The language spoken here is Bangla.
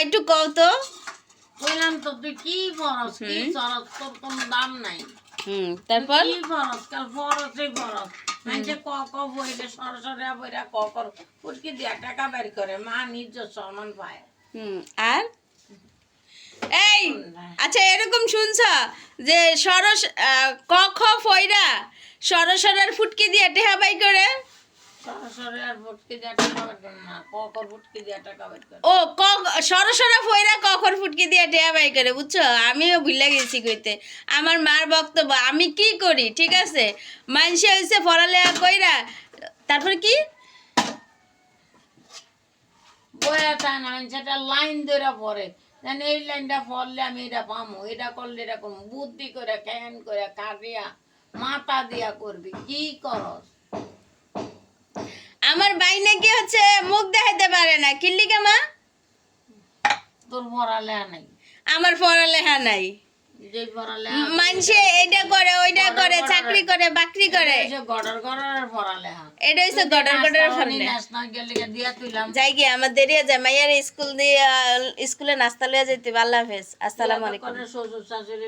একটু কও তো। কইলাম তো তুই কি ফরস কি চরস তোর কোনো দাম নাই। তারপর কি ফরস কাল ফরসই ফরস মানুষে ক ক বইলে সরসরে বইরা ক কর ফুটকি দিয়া টাকা বের করে মা নিজ সম্মান পায়। আর এই আচ্ছা এরকম শুনছ যে সরস ক খ ফইরা সরসরার ফুটকি দিয়ে টেহা বাই করে? সরসরে আর ফুটকি দিয়া টাকা বের করে না ক কর ফুটকি দিয়া টাকা বের করে। ও ক সরসরা ফইরা কখন ফুটকি দিয়ে টেহা বাই করে, বুঝছো? আমিও ভুলে গেছি কইতে। আমার মার বক্তব্য আমি কি করি, ঠিক আছে? মানুষে হইছে পড়ালেখা কইরা তারপরে কি বইয়া চায় না সেটা লাইন ধরে পড়ে যেন এই লাইনটা পড়লে আমি এটা পামো, এটা করলে এরকম বুদ্ধি করে ক্যান করে কাটিয়া মাথা দিয়া করবি কি করস। আমার ভাই নাকি হচ্ছে মুখ দেখাইতে পারে না, কিল্লিকা মা? তোর পড়ালেখা নাই। আমার পড়ালেখা নাই, যে পড়ালেখা মানুষে এটা করে ওইটা করে চাকরি করে বাকরি করে, গড়র গড়র পড়ালেখা এটা হচ্ছে গডর গডর ফলে। নাস্তা গেলে দিয়া তুইলাম যাই গিয়ে আমার দেরি হয়ে যায়, মাইয়ার স্কুলে নাস্তা লইয়া যেতে। আল্লাহ হাফেজ, আসসালামু আলাইকুম। শ্বশুর শাশুড়ি